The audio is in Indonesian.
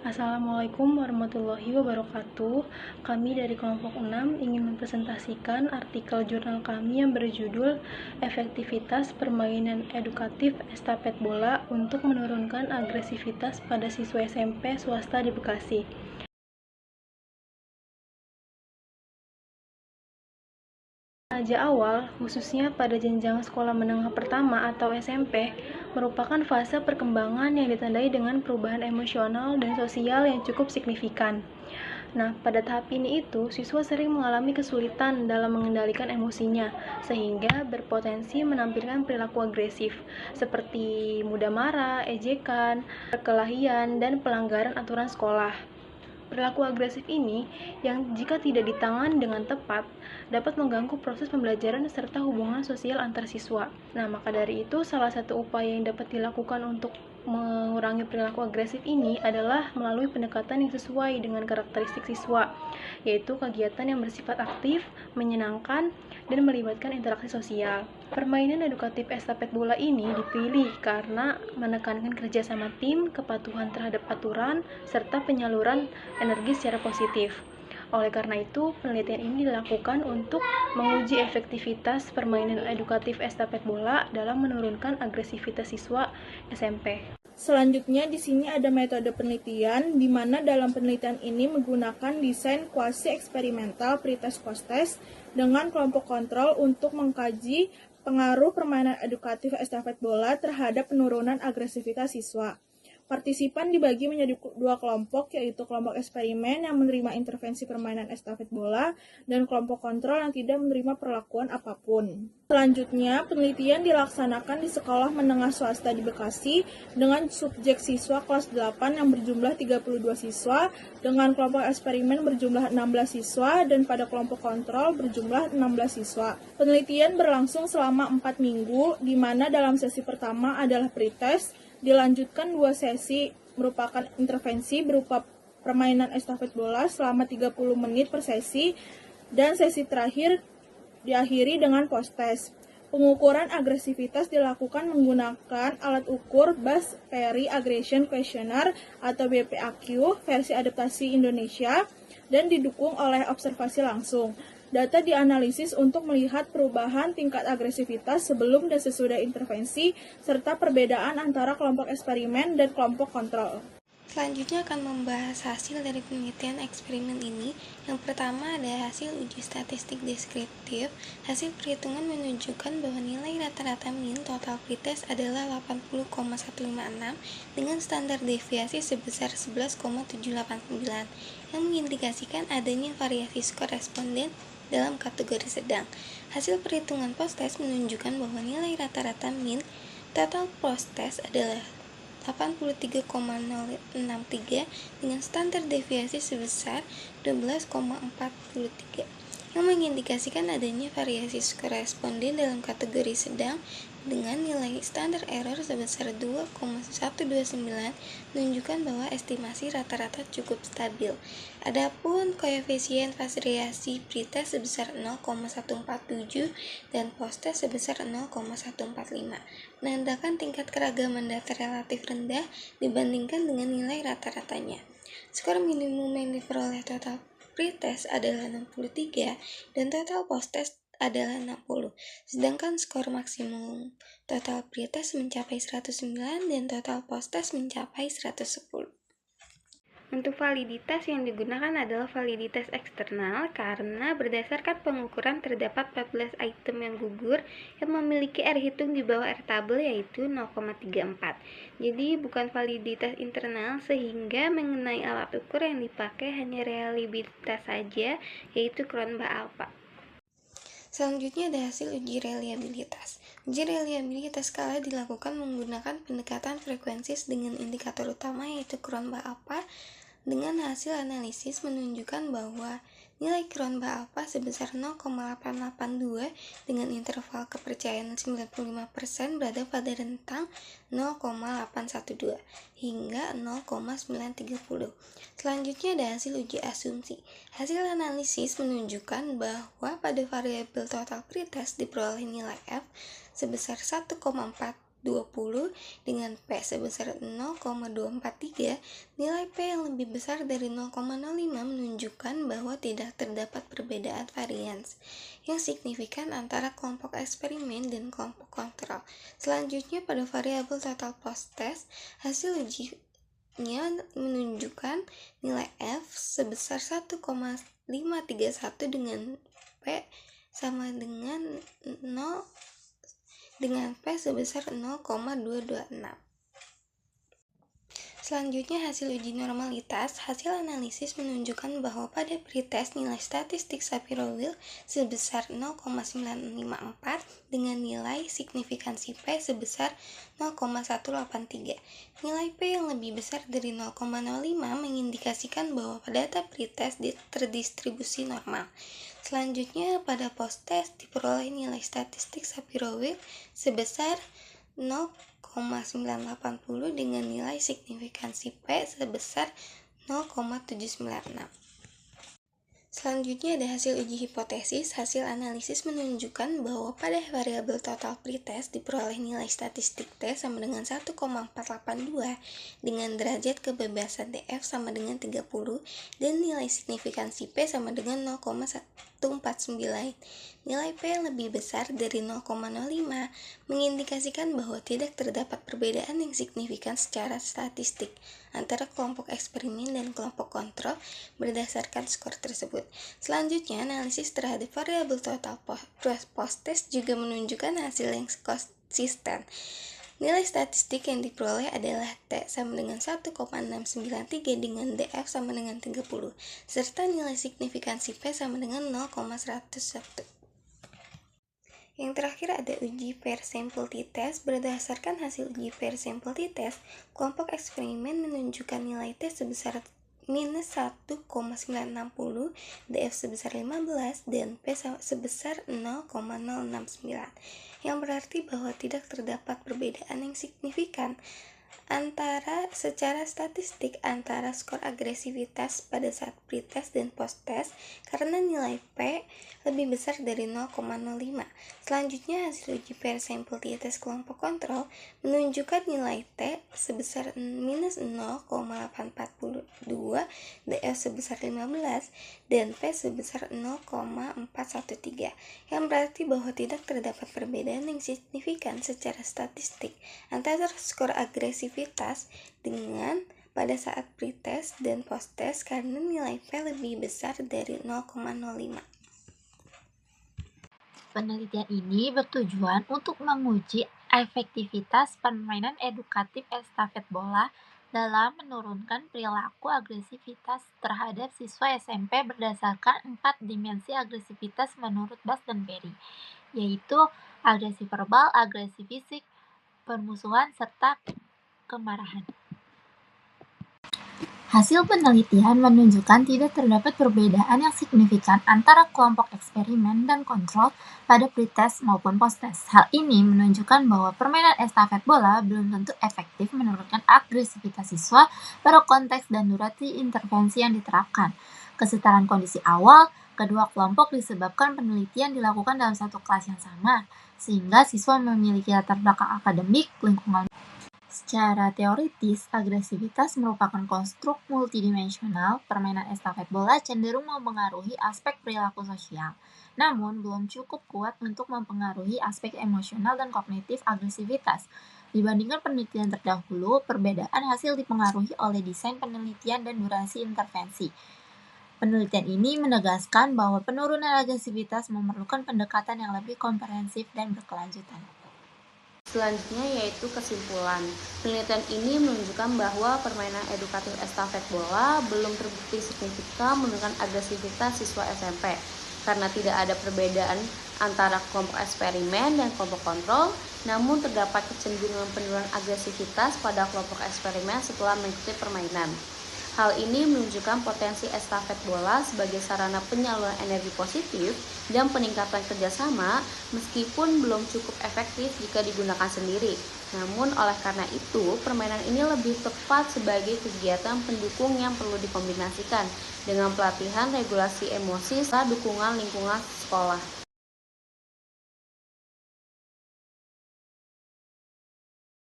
Assalamualaikum warahmatullahi wabarakatuh. Kami dari kelompok 6 ingin mempresentasikan artikel jurnal kami yang berjudul Efektivitas Permainan Edukatif Estafet Bola untuk Menurunkan Agresivitas pada Siswa SMP Swasta di Bekasi. Remaja awal, khususnya pada jenjang sekolah menengah pertama atau SMP, merupakan fase perkembangan yang ditandai dengan perubahan emosional dan sosial yang cukup signifikan. Nah, pada tahap ini siswa sering mengalami kesulitan dalam mengendalikan emosinya, sehingga berpotensi menampilkan perilaku agresif, seperti mudah marah, ejekan, perkelahian, dan pelanggaran aturan sekolah. Perilaku agresif ini, yang jika tidak ditangani dengan tepat, dapat mengganggu proses pembelajaran serta hubungan sosial antar siswa. Nah, maka dari itu, salah satu upaya yang dapat dilakukan untuk mengurangi perilaku agresif ini adalah melalui pendekatan yang sesuai dengan karakteristik siswa, yaitu kegiatan yang bersifat aktif, menyenangkan, dan melibatkan interaksi sosial. Permainan edukatif estafet bola ini dipilih karena menekankan kerjasama tim, kepatuhan terhadap aturan, serta penyaluran energi secara positif. Oleh karena itu, penelitian ini dilakukan untuk menguji efektivitas permainan edukatif estafet bola dalam menurunkan agresivitas siswa SMP. Selanjutnya di sini ada metode penelitian di mana dalam penelitian ini menggunakan desain kuasi eksperimental pretest post-test dengan kelompok kontrol untuk mengkaji pengaruh permainan edukatif estafet bola terhadap penurunan agresivitas siswa. Partisipan dibagi menjadi dua kelompok, yaitu kelompok eksperimen yang menerima intervensi permainan estafet bola dan kelompok kontrol yang tidak menerima perlakuan apapun. Selanjutnya, penelitian dilaksanakan di sekolah menengah swasta di Bekasi dengan subjek siswa kelas 8 yang berjumlah 32 siswa, dengan kelompok eksperimen berjumlah 16 siswa, dan pada kelompok kontrol berjumlah 16 siswa. Penelitian berlangsung selama 4 minggu, di mana dalam sesi pertama adalah pretest, dilanjutkan 2 sesi merupakan intervensi berupa permainan estafet bola selama 30 menit per sesi, dan sesi terakhir diakhiri dengan post-test. Pengukuran agresivitas dilakukan menggunakan alat ukur Bas Perry Aggression Questionnaire atau BPAQ versi adaptasi Indonesia dan didukung oleh observasi langsung. Data dianalisis untuk melihat perubahan tingkat agresivitas sebelum dan sesudah intervensi, serta perbedaan antara kelompok eksperimen dan kelompok kontrol. Selanjutnya akan membahas hasil dari penelitian eksperimen ini. Yang pertama ada hasil uji statistik deskriptif. Hasil perhitungan menunjukkan bahwa nilai rata-rata min total pretest adalah 80,156 dengan standar deviasi sebesar 11,789 yang mengindikasikan adanya variasi skor responden dalam kategori sedang. Hasil perhitungan post-test menunjukkan bahwa nilai rata-rata min total post-test adalah 83,063 dengan standar deviasi sebesar 12,43 yang mengindikasikan adanya variasi skor responden dalam kategori sedang dengan nilai standar error sebesar 2,129 menunjukkan bahwa estimasi rata-rata cukup stabil. Adapun koefisien variasi pretest sebesar 0,147 dan post-test sebesar 0,145 menandakan tingkat keragaman data relatif rendah dibandingkan dengan nilai rata-ratanya. Skor minimum yang diperoleh total pretest adalah 63 dan total post-test adalah 60, sedangkan skor maksimum total pretest mencapai 109 dan total post-test mencapai 110. Untuk validitas yang digunakan adalah validitas eksternal karena berdasarkan pengukuran terdapat 14 item yang gugur yang memiliki R hitung di bawah R tabel yaitu 0,34. Jadi bukan validitas internal sehingga mengenai alat ukur yang dipakai hanya reliabilitas saja yaitu Cronbach alpha. Selanjutnya ada hasil uji reliabilitas. Uji reliabilitas skala dilakukan menggunakan pendekatan frekuensi dengan indikator utama yaitu Cronbach alpha. Dengan hasil analisis menunjukkan bahwa nilai Cronbach alpha sebesar 0,882 dengan interval kepercayaan 95% berada pada rentang 0,812 hingga 0,930. Selanjutnya ada hasil uji asumsi. Hasil analisis menunjukkan bahwa pada variabel total pretest diperoleh nilai F sebesar 1,4 20 dengan P sebesar 0,243, nilai P yang lebih besar dari 0,05 menunjukkan bahwa tidak terdapat perbedaan varians yang signifikan antara kelompok eksperimen dan kelompok kontrol. Selanjutnya pada variabel total post-test, hasil ujinya menunjukkan nilai F sebesar 1,531 dengan P sama dengan 0 dengan P sebesar 0,226. Selanjutnya hasil uji normalitas. Hasil analisis menunjukkan bahwa pada pretest nilai statistik Shapiro-Wilk sebesar 0,954 dengan nilai signifikansi P sebesar 0,183. Nilai P yang lebih besar dari 0,05 mengindikasikan bahwa data pretest terdistribusi normal. Selanjutnya pada post-test diperoleh nilai statistik Shapiro-Wilk sebesar 0,980 dengan nilai signifikansi P sebesar 0,796. Selanjutnya ada hasil uji hipotesis. Hasil analisis menunjukkan bahwa pada variabel total pretest diperoleh nilai statistik T sama dengan 1,482 dengan derajat kebebasan DF sama dengan 30 dan nilai signifikansi P sama dengan 0,149. Nilai P yang lebih besar dari 0,05 mengindikasikan bahwa tidak terdapat perbedaan yang signifikan secara statistik antara kelompok eksperimen dan kelompok kontrol berdasarkan skor tersebut. Selanjutnya, analisis terhadap variabel total post-test juga menunjukkan hasil yang konsisten. Nilai statistik yang diperoleh adalah T sama dengan 1,693 dengan DF sama dengan 30, serta nilai signifikansi P sama dengan 0,101. Yang terakhir ada uji pair sampel t-test. Berdasarkan hasil uji pair sampel t-test, kelompok eksperimen menunjukkan nilai T sebesar minus 1,960, DF sebesar 15, dan P sebesar 0,069, yang berarti bahwa tidak terdapat perbedaan yang signifikan secara statistik antara skor agresivitas pada saat pretest dan posttest karena nilai P lebih besar dari 0,05. Selanjutnya hasil uji pair sampel t-test kelompok kontrol menunjukkan nilai T sebesar minus 0,842, DF sebesar 15, dan P sebesar 0,413, yang berarti bahwa tidak terdapat perbedaan yang signifikan secara statistik antara skor agresivitas dengan pada saat pretest dan posttest karena nilai P lebih besar dari 0,05. Penelitian ini bertujuan untuk menguji efektivitas permainan edukatif estafet bola dalam menurunkan perilaku agresivitas terhadap siswa SMP berdasarkan 4 dimensi agresivitas menurut Bass dan Perry, yaitu agresi verbal, agresi fisik, permusuhan, serta kemarahan. Hasil penelitian menunjukkan tidak terdapat perbedaan yang signifikan antara kelompok eksperimen dan kontrol pada pretest maupun posttest. Hal ini menunjukkan bahwa permainan estafet bola belum tentu efektif menurunkan agresivitas siswa pada konteks dan durasi intervensi yang diterapkan. Kesetaraan kondisi awal kedua kelompok disebabkan penelitian dilakukan dalam satu kelas yang sama, sehingga siswa memiliki latar belakang akademik, lingkungan. Secara teoritis, agresivitas merupakan konstruk multidimensional. Permainan estafet bola cenderung mempengaruhi aspek perilaku sosial, namun belum cukup kuat untuk mempengaruhi aspek emosional dan kognitif agresivitas. Dibandingkan penelitian terdahulu, perbedaan hasil dipengaruhi oleh desain penelitian dan durasi intervensi. Penelitian ini menegaskan bahwa penurunan agresivitas memerlukan pendekatan yang lebih komprehensif dan berkelanjutan. Selanjutnya yaitu kesimpulan. Penelitian ini menunjukkan bahwa permainan edukatif estafet bola belum terbukti signifikan menurunkan agresivitas siswa SMP karena tidak ada perbedaan antara kelompok eksperimen dan kelompok kontrol, namun terdapat kecenderungan penurunan agresivitas pada kelompok eksperimen setelah mengikuti permainan. Hal ini menunjukkan potensi estafet bola sebagai sarana penyaluran energi positif dan peningkatan kerjasama meskipun belum cukup efektif jika digunakan sendiri. Namun oleh karena itu, permainan ini lebih tepat sebagai kegiatan pendukung yang perlu dikombinasikan dengan pelatihan regulasi emosi serta dukungan lingkungan sekolah.